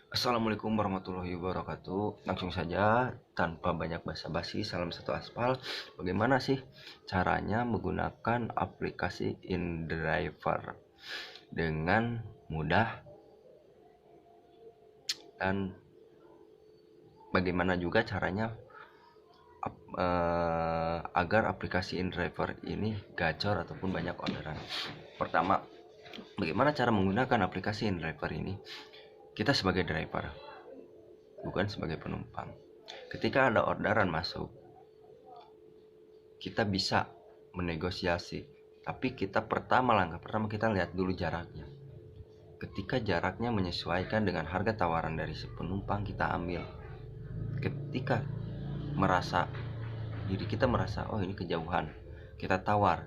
Assalamualaikum warahmatullahi wabarakatuh. Langsung saja tanpa banyak basa-basi, salam satu aspal. Bagaimana sih caranya menggunakan aplikasi InDriver dengan mudah, dan bagaimana juga caranya agar aplikasi InDriver ini gacor ataupun banyak orderan. Pertama, bagaimana cara menggunakan aplikasi InDriver ini? Kita sebagai driver, bukan sebagai penumpang. Ketika ada orderan masuk, kita bisa menegosiasi, tapi langkah pertama kita lihat dulu jaraknya. Ketika jaraknya menyesuaikan dengan harga tawaran dari si penumpang, kita ambil. Ketika diri kita merasa oh ini kejauhan, kita tawar.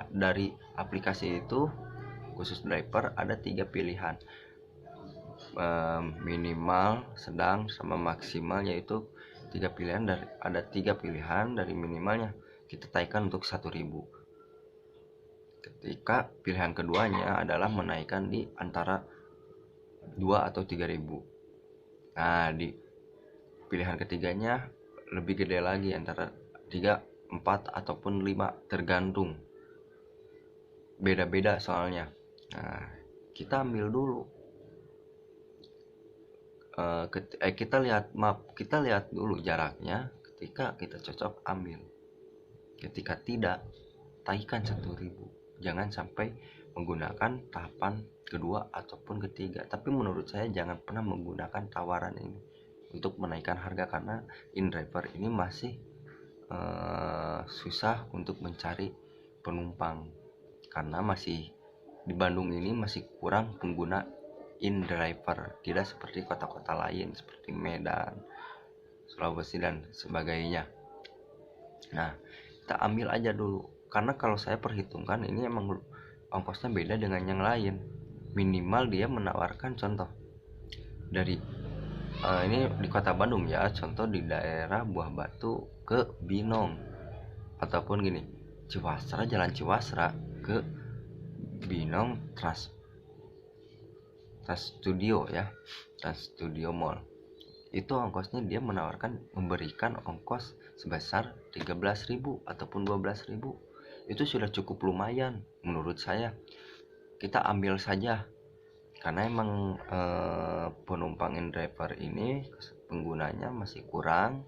Dari aplikasi itu khusus driver ada 3 pilihan, minimal, sedang, sama maksimal, yaitu ada 3 pilihan. Dari minimalnya kita taikan untuk 1.000. Ketika pilihan keduanya adalah menaikkan di antara 2 atau 3.000. Nah, di pilihan ketiganya lebih gede lagi, antara 3, 4 ataupun 5, tergantung. Beda-beda soalnya. Nah, kita ambil dulu. Kita lihat map, kita lihat dulu jaraknya. Ketika kita cocok, ambil. Ketika tidak, taikan 1.000. Jangan sampai menggunakan tahapan kedua ataupun ketiga. Tapi menurut saya jangan pernah menggunakan tawaran ini untuk menaikkan harga, karena InDriver ini masih susah untuk mencari penumpang, karena masih di Bandung ini masih kurang pengguna InDriver, tidak seperti kota-kota lain seperti Medan, Sulawesi dan sebagainya. Nah, kita ambil aja dulu, karena kalau saya perhitungkan ini emang ongkosnya beda dengan yang lain. Minimal dia menawarkan contoh dari ini di kota Bandung ya, contoh di daerah Buah Batu ke Binong, ataupun gini, Jalan Ciwasra ke Binong, Trans Studio ya, Trans Studio Mall. Itu ongkosnya dia memberikan ongkos sebesar 13.000 ataupun 12.000. Itu sudah cukup lumayan menurut saya. Kita ambil saja, karena emang penumpang InDriver ini penggunanya masih kurang,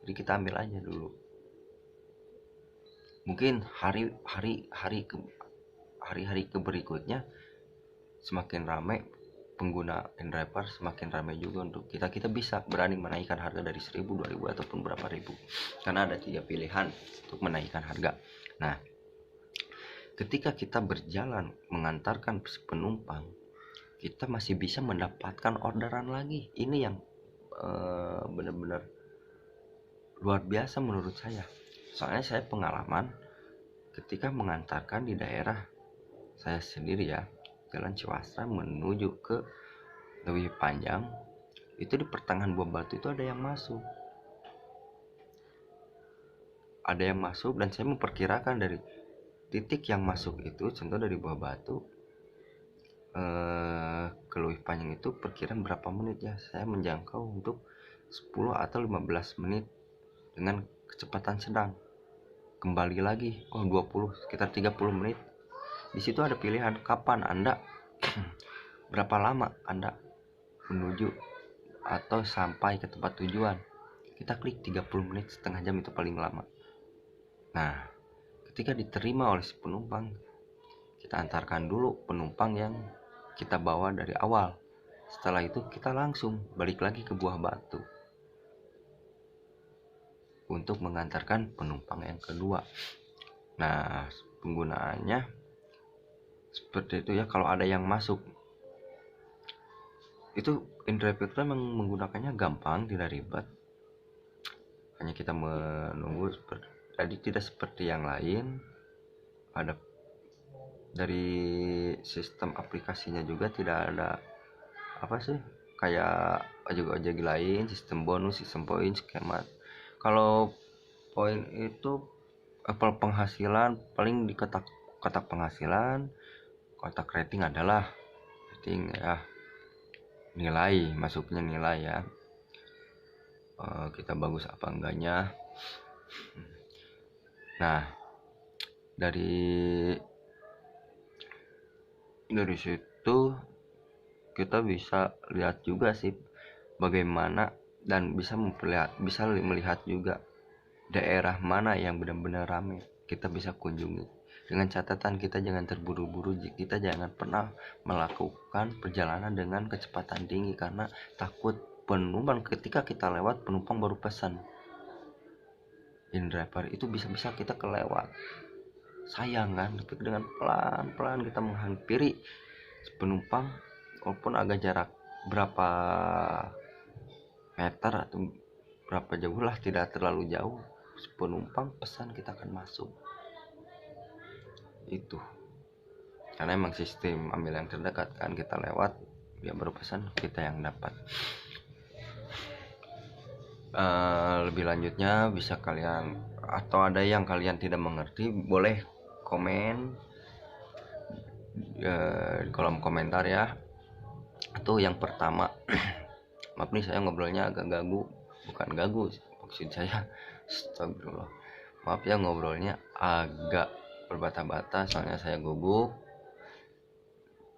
jadi kita ambil aja dulu. Mungkin hari-hari ke berikutnya semakin ramai pengguna InDriver, semakin ramai juga untuk kita bisa berani menaikkan harga dari 1.000, 2.000 ataupun berapa ribu, karena ada 3 pilihan untuk menaikkan harga. Nah, ketika kita berjalan mengantarkan penumpang, kita masih bisa mendapatkan orderan lagi. Ini yang benar-benar luar biasa menurut saya. Soalnya saya pengalaman ketika mengantarkan di daerah saya sendiri ya, Jalan Ciwasra menuju ke Leuwih Panjang, itu di pertengahan Buah Batu itu ada yang masuk, dan saya memperkirakan dari titik yang masuk itu, contoh dari Buah Batu ke Leuwih Panjang itu perkiraan berapa menit ya, saya menjangkau untuk 10 atau 15 menit dengan kecepatan sedang. Kembali lagi 20, sekitar 30 menit. Di situ ada pilihan kapan Anda berapa lama Anda menuju atau sampai ke tempat tujuan. Kita klik 30 menit, setengah jam itu paling lama. Nah, ketika diterima oleh si penumpang, kita antarkan dulu penumpang yang kita bawa dari awal. Setelah itu kita langsung balik lagi ke Buah Batu untuk mengantarkan penumpang yang kedua. Nah, penggunaannya seperti itu ya. Kalau ada yang masuk, itu InDriver memang menggunakannya gampang, tidak ribet. Hanya kita menunggu, jadi tidak seperti yang lain. Ada dari sistem aplikasinya juga tidak ada kayak ojek-ojek lain, sistem bonus, sistem poin, skema. Kalau poin itu penghasilan, paling di kotak penghasilan, kotak rating adalah rating ya. nilai, masuknya nilai ya. Kita bagus apa enggaknya. Nah, dari situ kita bisa lihat juga sih bagaimana, dan bisa melihat juga daerah mana yang benar-benar ramai kita bisa kunjungi. Dengan catatan kita jangan terburu-buru, kita jangan pernah melakukan perjalanan dengan kecepatan tinggi karena takut penumpang, ketika kita lewat penumpang baru pesan in driver itu bisa-bisa kita kelewat. Sayang kan, dengan pelan-pelan kita menghampiri penumpang walaupun agak jarak berapa meter atau berapa jauh lah, tidak terlalu jauh, penumpang pesan kita akan masuk. Itu karena emang sistem ambil yang terdekat kan, kita lewat dia baru pesan, kita yang dapat. Lebih lanjutnya bisa kalian, atau ada yang kalian tidak mengerti, boleh komen di kolom komentar ya. Atau yang pertama maaf nih saya ngobrolnya agak bukan gagu maksud saya, astagfirullah, maaf ya ngobrolnya agak berbata-bata soalnya saya gugup.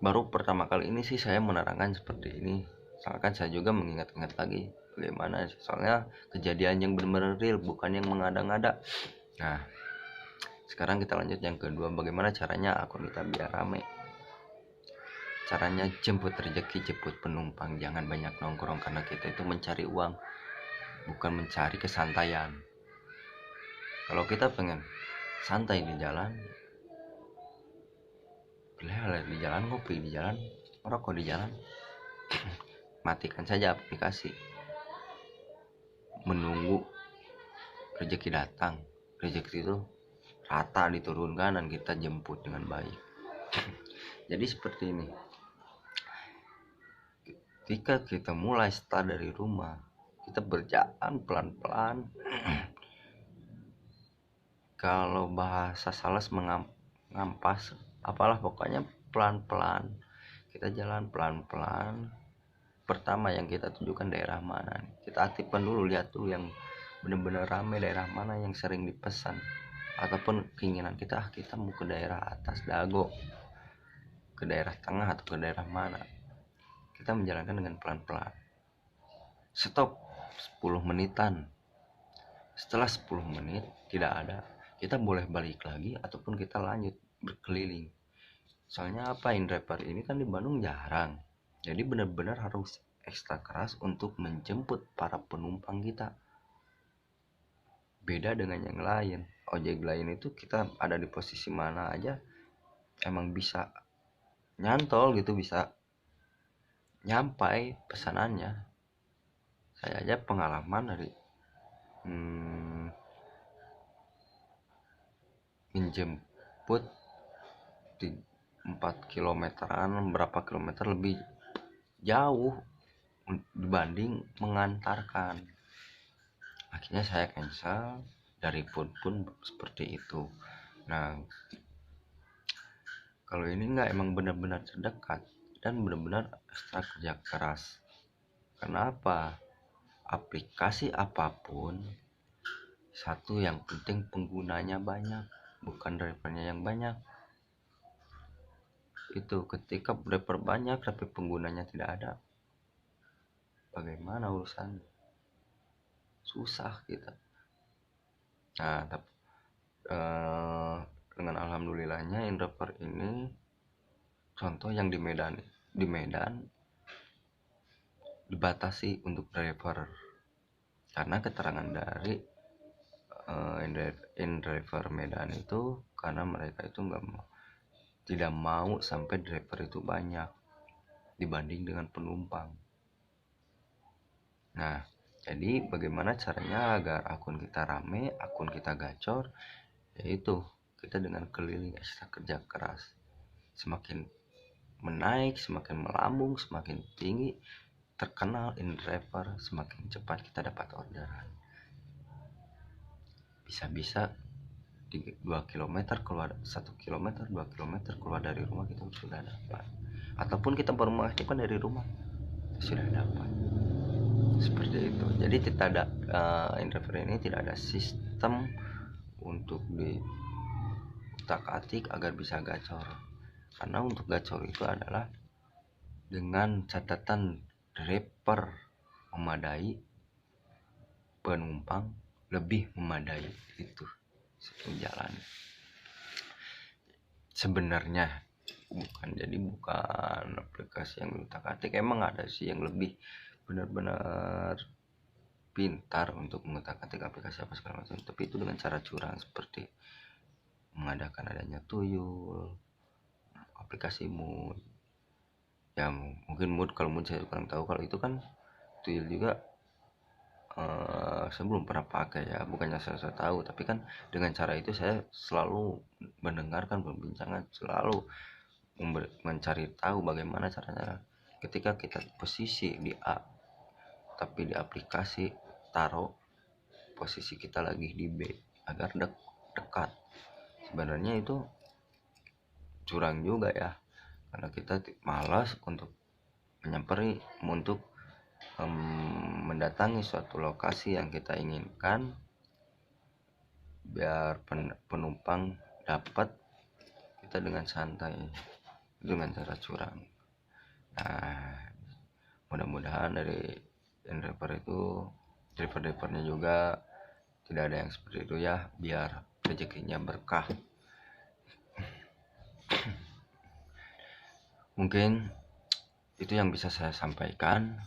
Baru pertama kali ini sih saya menerangkan seperti ini, soalnya kan saya juga mengingat-ingat lagi bagaimana, soalnya kejadian yang benar-benar real, bukan yang mengada-ngada. Nah, sekarang kita lanjut yang kedua, bagaimana caranya akun kita biar rame. Caranya jemput rezeki, jemput penumpang, jangan banyak nongkrong karena kita itu mencari uang, bukan mencari kesantaian. Kalau kita pengen santai di jalan, boleh di jalan, ngopi di jalan, merokok di jalan, matikan saja aplikasi, menunggu rezeki datang. Rezeki itu rata diturunkan dan kita jemput dengan baik. Jadi seperti ini, ketika kita mulai start dari rumah, kita berjalan pelan-pelan. Kalau bahasa sales mengampas, apalah pokoknya pelan-pelan. Kita jalan pelan-pelan. Pertama yang kita tunjukkan daerah mana. Kita aktifkan dulu, lihat dulu yang benar-benar ramai, daerah mana yang sering dipesan. Ataupun keinginan kita mau ke daerah atas Dago, ke daerah tengah atau ke daerah mana. Kita menjalankan dengan pelan-pelan. Stop 10 menitan. Setelah 10 menit tidak ada, kita boleh balik lagi ataupun kita lanjut berkeliling. Soalnya apa, in-driver ini kan di Bandung jarang, jadi benar-benar harus ekstra keras untuk menjemput para penumpang kita. Beda dengan yang lain, ojek lain itu kita ada di posisi mana aja emang bisa nyantol gitu, bisa nyampai pesanannya. Saya aja pengalaman dari menjemput di 4 kilometeran, berapa kilometer lebih jauh dibanding mengantarkan. Akhirnya saya cancel, dari pun seperti itu. Nah, kalau ini enggak, emang benar-benar terdekat dan benar-benar ekstra kerja keras. Kenapa? Aplikasi apapun, satu yang penting penggunanya banyak, bukan drivernya yang banyak. Itu ketika driver banyak tapi penggunanya tidak ada, bagaimana urusan? Susah kita. Nah, dengan alhamdulillahnya in-driver ini, contoh yang di Medan dibatasi untuk driver karena keterangan dari in-driver Medan itu, karena mereka itu tidak mau sampai driver itu banyak dibanding dengan penumpang. Nah, jadi bagaimana caranya agar akun kita rame, akun kita gacor, yaitu kita dengan keliling ekstra kerja keras. Semakin menaik, semakin melambung, semakin tinggi terkenal in driver, semakin cepat kita dapat orderan. Bisa-bisa 2 km keluar, 1 km, 2 km keluar dari rumah kita sudah dapat. Ataupun kita baru mengaktifkan dari rumah, sudah dapat. Seperti itu. Jadi tidak ada Indraver ini tidak ada sistem untuk di utak-atik agar bisa gacor. Karena untuk gacor itu adalah dengan catatan driver memadai, penumpang lebih memadai, itu satu jalan. Sebenarnya bukan aplikasi yang utak-atik, emang ada sih yang lebih benar-benar pintar untuk mengutak-atik aplikasi apa segala macam, tapi itu dengan cara curang seperti mengadakan adanya tuyul, aplikasi mood. Ya mungkin mood, kalau mood saya kurang tahu, kalau itu kan tuyul juga saya belum pernah pakai ya, bukannya saya tahu, tapi kan dengan cara itu saya selalu mendengarkan perbincangan, selalu mencari tahu bagaimana caranya ketika kita posisi di A tapi di aplikasi taruh posisi kita lagi di B agar dekat. Sebenarnya itu curang juga ya, karena kita malas untuk untuk mendatangi suatu lokasi yang kita inginkan biar penumpang dapat kita dengan santai dengan cara curang. Nah, mudah-mudahan dari driver itu, drivernya juga tidak ada yang seperti itu ya, biar rezekinya berkah. Mungkin itu yang bisa saya sampaikan.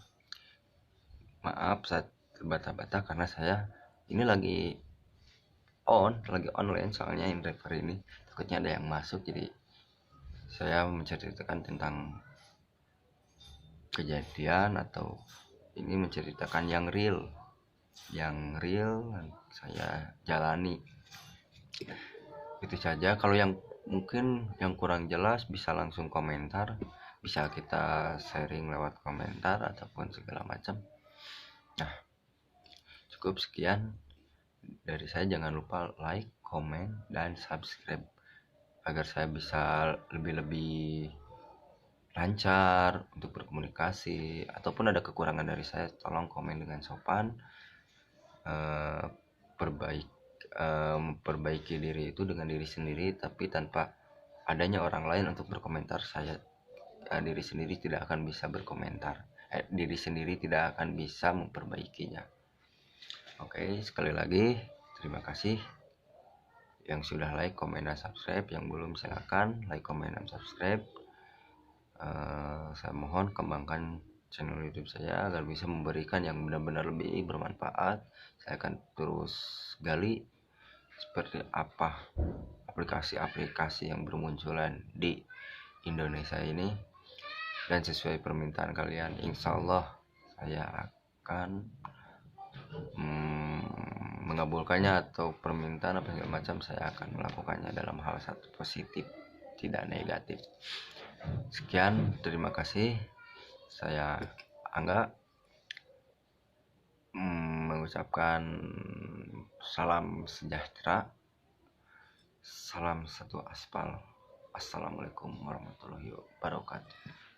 Maaf saat terbata-bata karena saya ini lagi online, soalnya driver ini takutnya ada yang masuk, jadi saya menceritakan tentang kejadian atau ini menceritakan yang real saya jalani. Itu saja. Kalau yang mungkin yang kurang jelas bisa langsung komentar, bisa kita sharing lewat komentar ataupun segala macam. Nah, cukup sekian dari saya. Jangan lupa like, komen, dan subscribe agar saya bisa lebih lancar untuk berkomunikasi. Ataupun ada kekurangan dari saya, tolong komen dengan sopan. Perbaiki diri itu dengan diri sendiri, tapi tanpa adanya orang lain untuk berkomentar. Diri sendiri tidak akan bisa berkomentar, diri sendiri tidak akan bisa memperbaikinya. Oke, sekali lagi terima kasih yang sudah like, komen, dan subscribe. Yang belum, silakan like, komen, dan subscribe. Saya mohon kembangkan channel YouTube saya agar bisa memberikan yang benar-benar lebih bermanfaat. Saya akan terus gali seperti apa aplikasi-aplikasi yang bermunculan di Indonesia ini, dan sesuai permintaan kalian, insya Allah saya akan mengabulkannya, atau permintaan apa segala macam saya akan melakukannya dalam hal satu positif, tidak negatif. Sekian, terima kasih. Saya Angga mengucapkan salam sejahtera, salam satu aspal. Assalamualaikum warahmatullahi wabarakatuh.